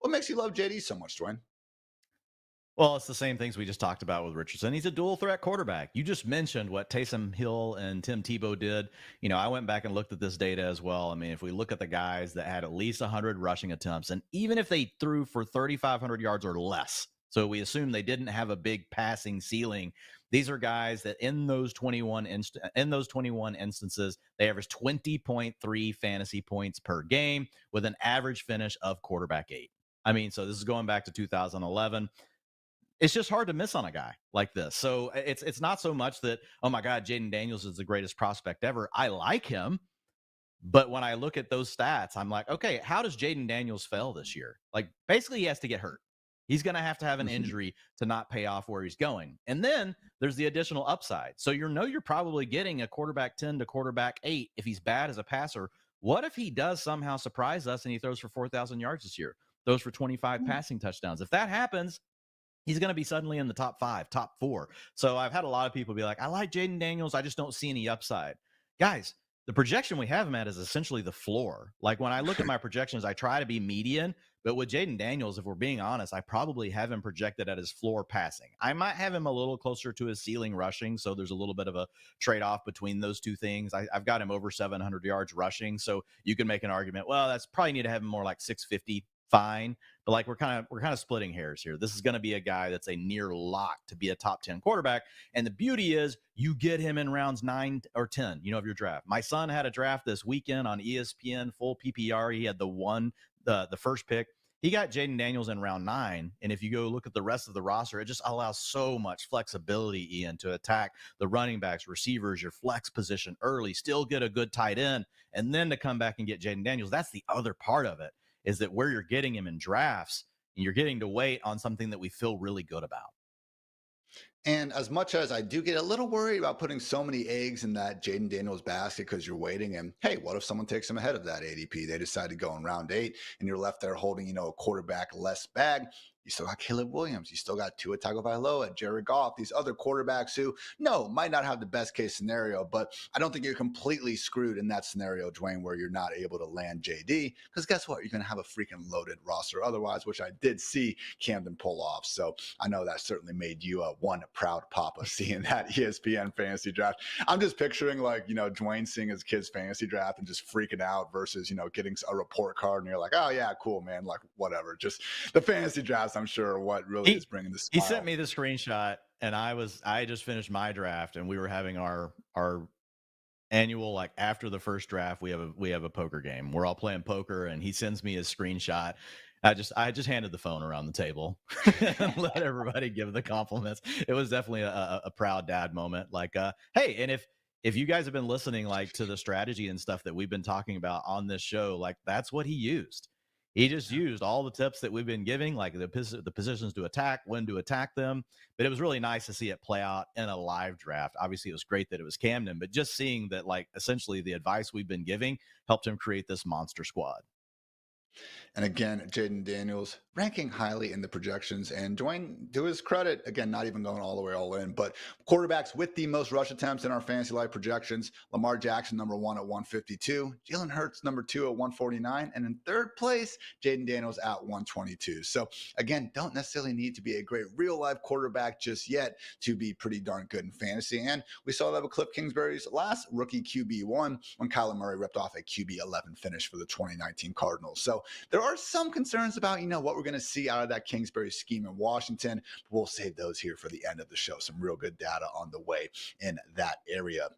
What makes you love JD so much, Dwayne? Well, it's the same things we just talked about with Richardson. He's a dual threat quarterback. You just mentioned what Taysom Hill and Tim Tebow did. I went back and looked at this data as well. I mean, if we look at the guys that had at least 100 rushing attempts, and even if they threw for 3,500 yards or less, so we assume they didn't have a big passing ceiling. These are guys that in those 21 instances, they averaged 20.3 fantasy points per game with an average finish of quarterback 8. I mean, so this is going back to 2011. It's just hard to miss on a guy like this. So it's not so much that, oh my God, Jayden Daniels is the greatest prospect ever. I like him. But when I look at those stats, I'm like, okay, how does Jayden Daniels fail this year? Like, basically, he has to get hurt. He's going to have an Mhm. injury to not pay off where he's going. And then there's the additional upside. So you're probably getting a quarterback 10 to quarterback 8 if he's bad as a passer. What if he does somehow surprise us and he throws for 4,000 yards this year, throws for 25 passing touchdowns? If that happens, he's going to be suddenly in the top 5, top 4. So I've had a lot of people be like, I like Jayden Daniels. I just don't see any upside. Guys, the projection we have him at is essentially the floor. Like when I look at my projections, I try to be median. But with Jayden Daniels, if we're being honest, I probably have him projected at his floor passing. I might have him a little closer to his ceiling rushing. So there's a little bit of a trade off between those two things. I've got him over 700 yards rushing. So you can make an argument, well, that's probably need to have him more like 650. Fine, but like we're kind of splitting hairs here. This is going to be a guy that's a near lock to be a top 10 quarterback, and the beauty is you get him in rounds 9 or 10, of your draft. My son had a draft this weekend on ESPN, full PPR. He had the first pick. He got Jayden Daniels in round 9, and if you go look at the rest of the roster, it just allows so much flexibility, Ian, to attack the running backs, receivers, your flex position early, still get a good tight end, and then to come back and get Jayden Daniels. That's the other part of it, is that where you're getting him in drafts, you're getting to wait on something that we feel really good about. And as much as I do get a little worried about putting so many eggs in that Jayden Daniels basket because you're waiting, and hey, what if someone takes him ahead of that ADP? They decide to go in round 8, and you're left there holding, a quarterback less bag. You still got Caleb Williams. You still got Tua Tagovailoa, Jared Goff, these other quarterbacks who, no, might not have the best case scenario, but I don't think you're completely screwed in that scenario, Dwayne, where you're not able to land JD. Because guess what? You're going to have a freaking loaded roster otherwise, which I did see Camden pull off. So I know that certainly made you one proud papa seeing that ESPN fantasy draft. I'm just picturing Dwayne seeing his kid's fantasy draft and just freaking out versus, getting a report card and you're like, oh yeah, cool, man. Like whatever. Just the fantasy drafts, I'm sure, are what really is He bringing the he sent smile. me the screenshot, and I just finished my draft, and we were having our annual, like, after the first draft, we have a poker game. We're all playing poker, and he sends me his screenshot. I just handed the phone around the table and let everybody give the compliments. It was definitely a proud dad moment. Like, hey, and if you guys have been listening, like, to the strategy and stuff that we've been talking about on this show, like, that's what he used. He just used all the tips that we've been giving, like the positions to attack, when to attack them. But it was really nice to see it play out in a live draft. Obviously, it was great that it was Camden, but just seeing that, like, essentially the advice we've been giving helped him create this monster squad. And again, Jayden Daniels ranking highly in the projections. And Dwayne, to his credit, again, not even going all the way all in, but quarterbacks with the most rush attempts in our fantasy life projections. Lamar Jackson, number 1 at 152. Jalen Hurts, number 2 at 149. And in third place, Jayden Daniels at 122. So again, don't necessarily need to be a great real life quarterback just yet to be pretty darn good in fantasy. And we saw that with Cliff Kingsbury's last rookie QB1 when Kyler Murray ripped off a QB11 finish for the 2019 Cardinals. So there are some concerns about, what we're going to see out of that Kingsbury scheme in Washington. But we'll save those here for the end of the show. Some real good data on the way in that area.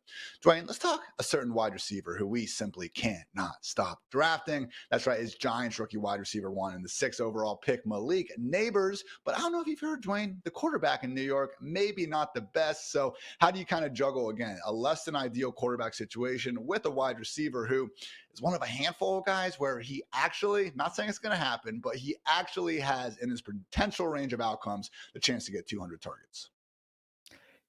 Dwayne, let's talk a certain wide receiver who we simply can't not stop drafting. That's right, is Giants rookie wide receiver 1 in the 6th overall pick, Malik Nabers. But I don't know if you've heard, Dwayne, the quarterback in New York, maybe not the best. So how do you kind of juggle, again, a less than ideal quarterback situation with a wide receiver who is one of a handful of guys where he actually, not saying it's going to happen, but he actually has in his potential range of outcomes the chance to get 200 targets?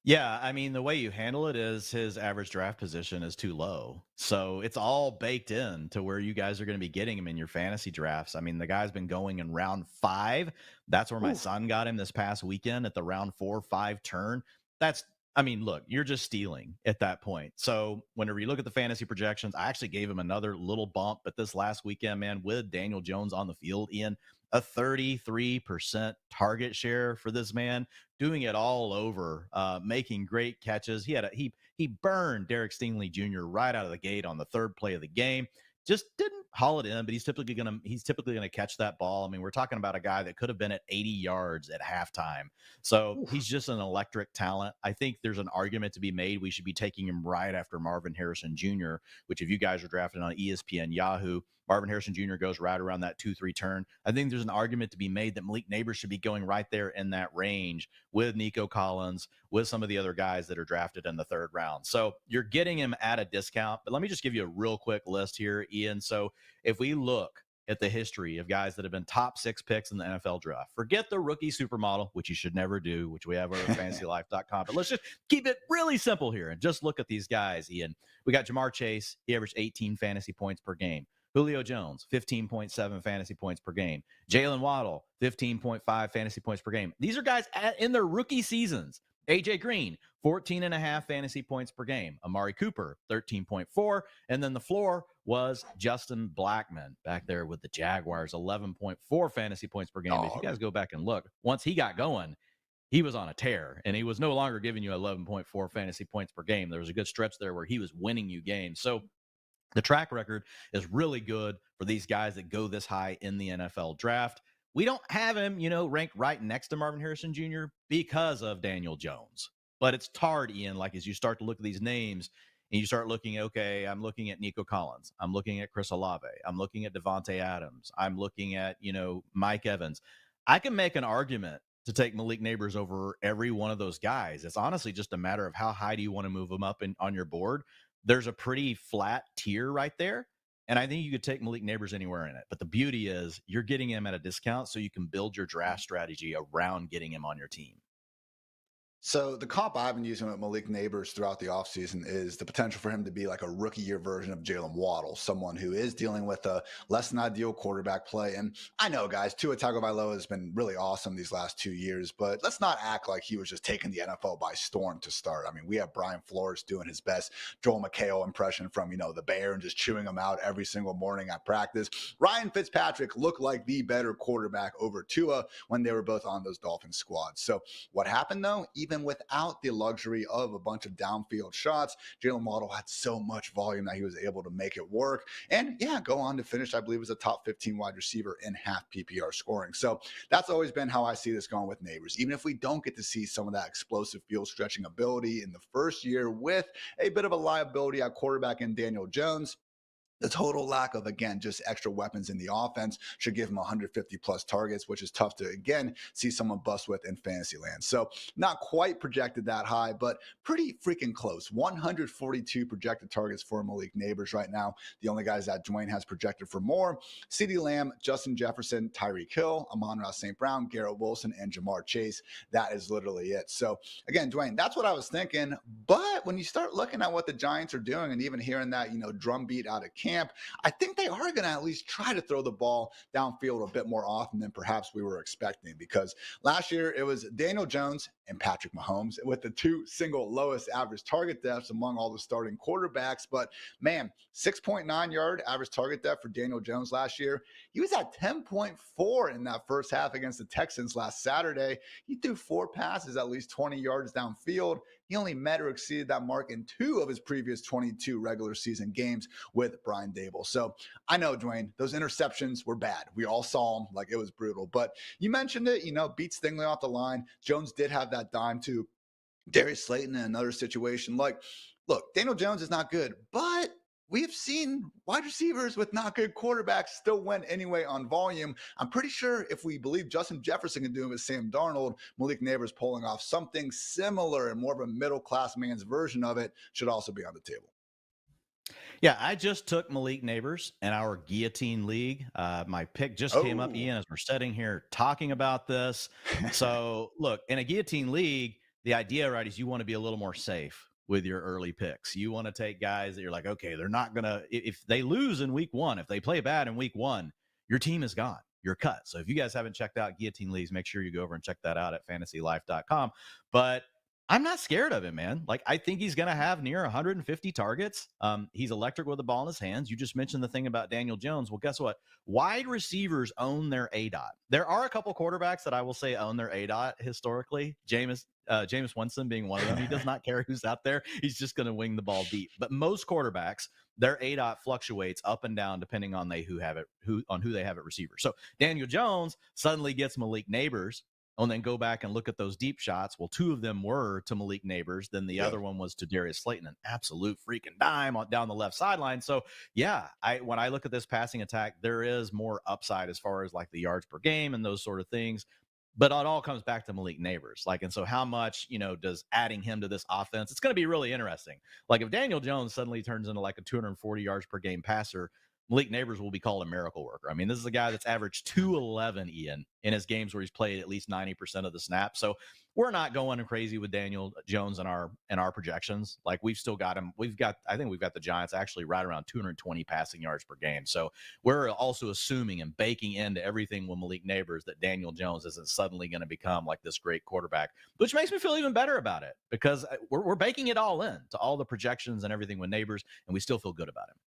Yeah, I mean, the way you handle it is his average draft position is too low. So it's all baked in to where you guys are going to be getting him in your fantasy drafts. I mean, the guy's been going in round 5. That's where my Ooh. son got him this past weekend at the round 4-5 turn. That's, I mean, look, you're just stealing at that point. So whenever you look at the fantasy projections, I actually gave him another little bump, but this last weekend, man, with Daniel Jones on the field, Ian, a 33% target share for this man, doing it all over, making great catches. He burned Derek Stingley Jr. right out of the gate on the third play of the game. Just didn't haul it in, but he's typically gonna catch that ball. I mean, we're talking about a guy that could have been at 80 yards at halftime. So he's just an electric talent. I think there's an argument to be made. We should be taking him right after Marvin Harrison Jr., which if you guys are drafted on ESPN Yahoo, Marvin Harrison Jr. goes right around that 2-3 turn. I think there's an argument to be made that Malik Nabers should be going right there in that range with Nico Collins, with some of the other guys that are drafted in the third round. So you're getting him at a discount. But let me just give you a real quick list here, Ian. So if we look at the history of guys that have been top 6 picks in the NFL draft, forget the rookie supermodel, which you should never do, which we have over at FantasyLife.com. But let's just keep it really simple here and just look at these guys, Ian. We got Jamar Chase. He averaged 18 fantasy points per game. Julio Jones, 15.7 fantasy points per game. Jaylen Waddle, 15.5 fantasy points per game. These are guys in their rookie seasons. AJ Green, 14.5 fantasy points per game. Amari Cooper, 13.4. And then the floor was Justin Blackmon back there with the Jaguars, 11.4 fantasy points per game. But if you guys go back and look, once he got going, he was on a tear, and he was no longer giving you 11.4 fantasy points per game. There was a good stretch there where he was winning you games. So the track record is really good for these guys that go this high in the NFL draft. We don't have him, ranked right next to Marvin Harrison Jr. because of Daniel Jones. But it's hard, Ian, like as you start to look at these names and you start looking, okay, I'm looking at Nico Collins. I'm looking at Chris Olave. I'm looking at Devontae Adams. I'm looking at, Mike Evans. I can make an argument to take Malik Nabers over every one of those guys. It's honestly just a matter of how high do you want to move them up on your board. There's a pretty flat tier right there. And I think you could take Malik Nabers anywhere in it. But the beauty is you're getting him at a discount so you can build your draft strategy around getting him on your team. So the comp I've been using with Malik Nabers throughout the offseason is the potential for him to be like a rookie year version of Jaylen Waddle, someone who is dealing with a less than ideal quarterback play. And I know, guys, Tua Tagovailoa has been really awesome these last 2 years, but let's not act like he was just taking the NFL by storm to start. I mean, we have Brian Flores doing his best Joel McHale impression from, the Bear and just chewing him out every single morning at practice. Ryan Fitzpatrick looked like the better quarterback over Tua when they were both on those Dolphins squads. So what happened, though, even without the luxury of a bunch of downfield shots, Jaylen Waddle had so much volume that he was able to make it work. And go on to finish, I believe, as a top 15 wide receiver in half PPR scoring. So that's always been how I see this going with Nabers. Even if we don't get to see some of that explosive field stretching ability in the first year with a bit of a liability at quarterback in Daniel Jones, the total lack of, again, just extra weapons in the offense should give him 150 plus targets, which is tough to, again, see someone bust with in fantasy land. So not quite projected that high, but pretty freaking close. 142 projected targets for Malik Nabers right now. The only guys that Dwain has projected for more: CeeDee Lamb, Justin Jefferson, Tyreek Hill, Amon-Ra St. Brown, Garrett Wilson, and Jamar Chase. That is literally it. So again, Dwain, that's what I was thinking. But when you start looking at what the Giants are doing and even hearing that, drumbeat out of camp, I think they are going to at least try to throw the ball downfield a bit more often than perhaps we were expecting, because last year it was Daniel Jones and Patrick Mahomes with the 2 single lowest average target depths among all the starting quarterbacks. But man, 6.9 yard average target depth for Daniel Jones last year. He was at 10.4 in that first half against the Texans last Saturday. He threw 4 passes at least 20 yards downfield. He only met or exceeded that mark in 2 of his previous 22 regular season games with Brian Dable. So I know, Dwain, those interceptions were bad. We all saw them, like it was brutal. But you mentioned it, beat Stingley off the line. Jones did have that dime to Darius Slayton in another situation. Like, look, Daniel Jones is not good, but we have seen wide receivers with not good quarterbacks still win anyway on volume. I'm pretty sure if we believe Justin Jefferson can do it with Sam Darnold, Malik Nabers pulling off something similar and more of a middle-class man's version of it should also be on the table. Yeah, I just took Malik Nabers in our Guillotine League. My pick just came up, Ian, as we're sitting here talking about this. So, look, in a Guillotine League, the idea, right, is you want to be a little more safe with your early picks. You want to take guys that you're like, okay, they're not going to – if they lose in week 1, if they play bad in week 1, your team is gone. You're cut. So if you guys haven't checked out Guillotine Leagues, make sure you go over and check that out at FantasyLife.com. But I'm not scared of him, man. Like, I think he's going to have near 150 targets. He's electric with the ball in his hands. You just mentioned the thing about Daniel Jones. Well, guess what? Wide receivers own their A dot. There are a couple quarterbacks that I will say own their A dot historically. Jameis Winston being one of them. He does not care who's out there. He's just going to wing the ball deep. But most quarterbacks, their A dot fluctuates up and down depending on who they have at receiver. So Daniel Jones suddenly gets Malik Nabers, and then go back and look at those deep shots. Well, two of them were to Malik Nabers. Then the other one was to Darius Slayton, an absolute freaking dime down the left sideline. So, yeah, when I look at this passing attack, there is more upside as far as like the yards per game and those sort of things. But it all comes back to Malik Nabers. Like, and so how much, does adding him to this offense? It's going to be really interesting. Like, if Daniel Jones suddenly turns into like a 240 yards per game passer, Malik Nabers will be called a miracle worker. I mean, this is a guy that's averaged 211, Ian, in his games where he's played at least 90% of the snaps. So we're not going crazy with Daniel Jones in our projections. Like, we've still got him. I think we've got the Giants actually right around 220 passing yards per game. So we're also assuming and baking into everything with Malik Nabers that Daniel Jones isn't suddenly going to become like this great quarterback, which makes me feel even better about it because we're baking it all in to all the projections and everything with Nabers, and we still feel good about him.